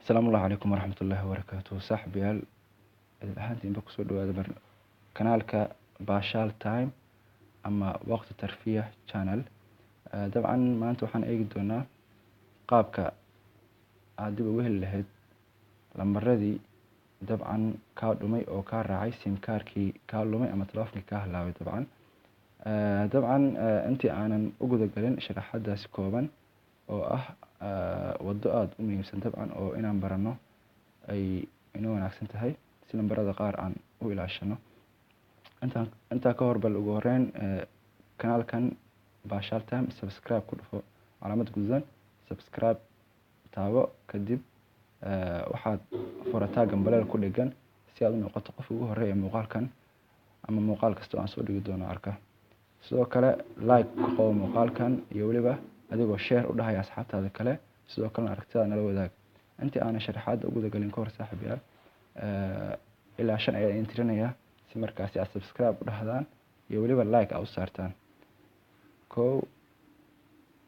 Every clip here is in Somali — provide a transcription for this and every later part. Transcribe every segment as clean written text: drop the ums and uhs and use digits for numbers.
Asalaamu calaykum waraxmatullaahi wabarakaatuh. Saaxiibayaal, ahaantiinba kusoo dhawaada kanaalka Baashaal Time ama Waqti Tarfiya Channel. Dabcan maanta waxaan eegi doonaa qaabka aad dib ugu heli lahayd lambaradii dabcan kaa dhumay oo kaa raacay sim kaarkii kaa lumay ama taleefankii kaa halaabay. Dabcan intii aanan u guda galin sharaxaadaasi kooban oo ah waddo aad u muhiimsan dabcan oo inaan barano ay inoo wanaagsan tahay si lambarada qaar aan u ilaashano. Intaa ka hor bal ugu horeyn kanaalkan Baashaal Time subscribe ku dhufo calaamad guduudan, subscribe taabo, kadib waxaad furataa gambaleel ku dheggan si aad u noqoto qof ugu horeeya muuqaalkan ama muuqaal kasta oo aan soo dhigi doono arka. Sidoo kale like ku qabo muuqaalkan iyo weliba adigoo share u dhahaya asxaabtaada kale, sidoo kalena aragtidaada nala wadaag. Intii aanan sharaxaadda u guda galin ka hor saaxiibayaal, ilaa 5 ayaan idin tirinayaa si markaasi aad subscribe u dhahdaan iyo weliba like aad u saartaan. 1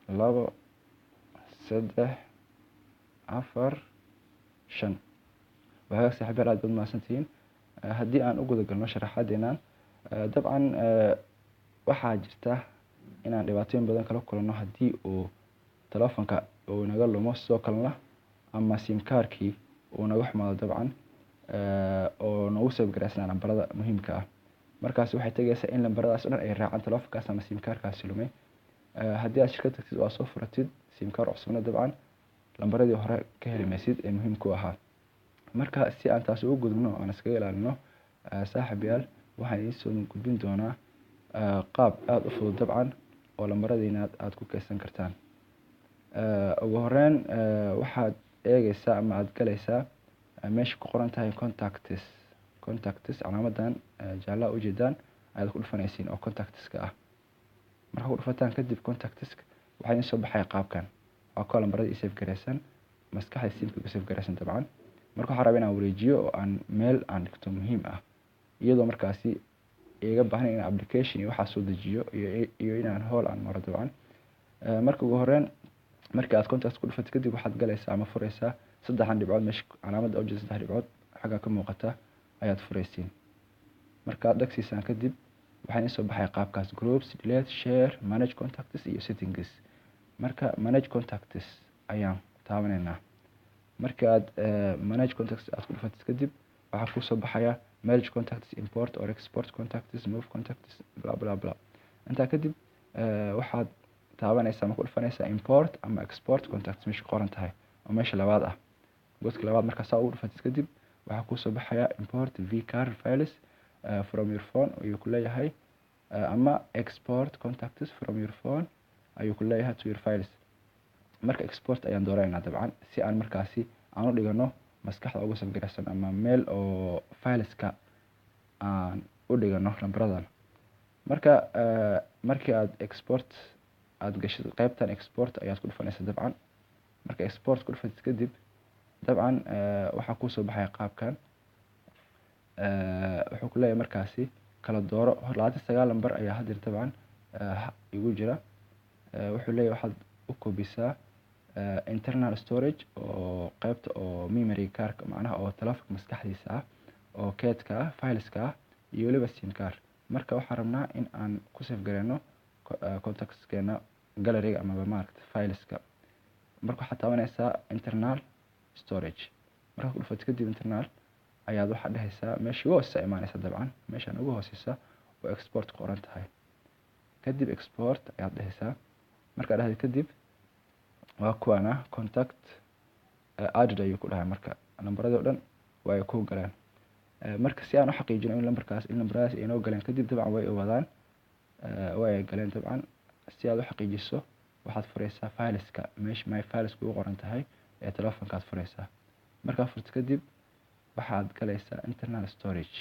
2 3 4 5. Waxaa saaxiibayaal aad baad mahadsantihiin. Haddii aan u guda galno sharaxaadeenan, dabcan waxaa jirta inaan dhibaatooyin badan kala kulanno haddii uu taleefanka uu naga lumo, sidoo kalena ama sim kaarkii uu naga xumaado dabcan oo nagu soo garaacsana lambarada muhiimka ah. Markaas waxay tagaysaa in lambaradaas oo dhan ay raacaan taleefankaas ama sim kaarkaasi lumay. Haddii aad shirkad tagtid oo aad soo furatid sim kaar cusubna dabcan lambaradii hore ka heli maysid ee muhiimka u ahaa. Marka si aan taas ugu gudubno oo aan iskaga ilaalino saaxiibayaal, waxaan idin soo gudbin doonaa qaab aad u fudud dabcan oo lambaradiina aad ku kaydsan kartaan. Ugu horeyn waxaad eegaysaa ama aad galaysaa meesha ku qoran tahay contacts calaamadan jaalaha ujeedaan ayaad ku dhufanaysiin oo contactska ah. Marka ku dhufataan kadib contactska waxaa idin soo baxaya qaabkan. Waa kuwa lambaradii save garaysan, maskaxda simka ku save garaysan dabcan. Marka waxaan rabaa inaan wareejiyo oo aan meel aan dhigto muhiim ah, iyadoo markaasi iga baahan in application iyo waxa soo dejiyo iyo inaan hawl aan maro dabcan. Marka ugu horeyn markii aad contacts ku dhufatid kadib waxaad galaysaa ama furaysaa 3 dhibcood meesha calaamada oo jeeda 3 dhibcood xagga ka muuqata ayaad furaysiin. Marka aad dhagsiisaan kadib waxaa idin soo baxaya qaabkaas: groups, delete, share, manage contacts iyo settings. Marka manage contacts ayaan taabanaynaa. Marka aad manage contacts aad ku dhufatid kadib waxaa ku soo baxaya merge contacts, import or export contacts, move contacts, bla bla bla. Intaa kadib waxaad taabanaysaa ama ku dhufanaysaa import ama export contacts meesha qoran tahay oo meesha labaad ah. Godka labaad marka saa ugu dhufatid kadib waxaa ku soo baxaya import vcar files from your phone ayuu ku leeyahay ama export contacts from your phone ayuu ku leeyahay to your files. Marka export ayaan dooraynaa dabcan si aan markaasi aan u dhigano maskaxda ugu save garaysan ama meel oo fileska aan u dhigano lambaradan. Marka markii aad export aad gashid qaybtan export ayaad ku dhufanaysaa dabcan. Marka export ku dhufatid kadib dabcan waxaa ku soo baxaya qaabkan. Wuxuu ku leeyahay markaasi kala dooro 29 lambar ayaa hadir dabcan igu jira. Wuxuu leeyahay waxaad u koobisaa internal storage oo qaybta oo memory kaarka macnaha oo taleefanka maskaxdiisa ah oo keedka ah fileska ah iyo weliba sim kaar. Marka waxaan rabnaa in aan ku save garayno contactskeena gallery ama maaragtay fileska. Marka waxaad taabanaysaa internal storage. Marka ku dhufatid kadib internal ayaad waxaad dhahaysaa meeshii ugu hooseysa imaanaysa dabcan meeshan ugu hooseysa oo export ku qoran tahay. Kadib export ayaad dhahaysaa. Marka dhahday kadib waa kuwana contact added ayuu ku dhahay. Marka lambaradii oo dhan way ku galeen. Marka si aan u xaqiijino in lambaradaas ay noo galeen kadib dabcan way wadaan way galeen dabcan. Si aad u xaqiijiso waxaad furaysaa fileska meesha my files ku qoran tahay ee taleefankaad furaysaa. Marka furtid kadib waxaad galaysaa internal storage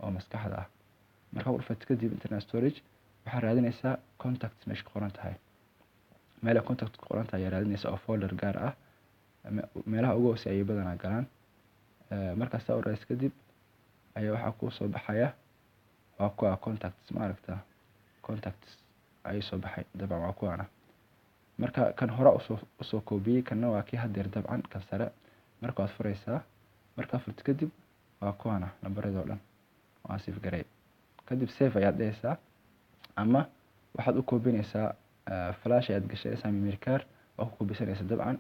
oo maskaxda ah. Marka ku dhufatid kadib internal storage waxaad raadinaysaa contacts meesha ku qoran tahay. meel contact ku qoran tahay raadinaysaa oo folder gaar ah meelaha ugu hooseeya ay badanaa galaan. Marka saa u raadis kadib ayaa waxaa ku soo baxaya waa kuwa contacts maaragta contacts ay soo baxay dabcan waa kuwana. Marka kan hore usoo koobiyay kana waa kii hadeer dabcan kan sare marka waad furaysaa. Markaa furto kadib waa kuwana lambaradoo dhan waan save garay. Kadib save ayaad dhahaysaa ama waxaad u koobinaysaa flash ayaad gashanaysaa memory card oo ku koobisanaysaa dabcan.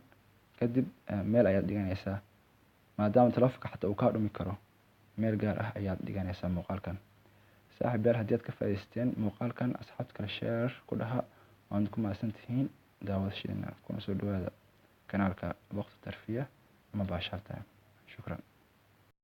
Kadib meel ayaad dhiganaysaa maadaama telefoonka xataa uu ka dhumi karo, meel gaar ah ayaad dhiganaysaa muuqaalkan. Saaxiibayaal, haddii aad ka faa'iidaysteen muuqaalkan, asxaabta kale share ku dhaha. Waad ku mahadsantihiin daawadashadiina. Kuna soo dhawaada kanaalka Waqti Tarfiya ama Baashaal Time. Shukran.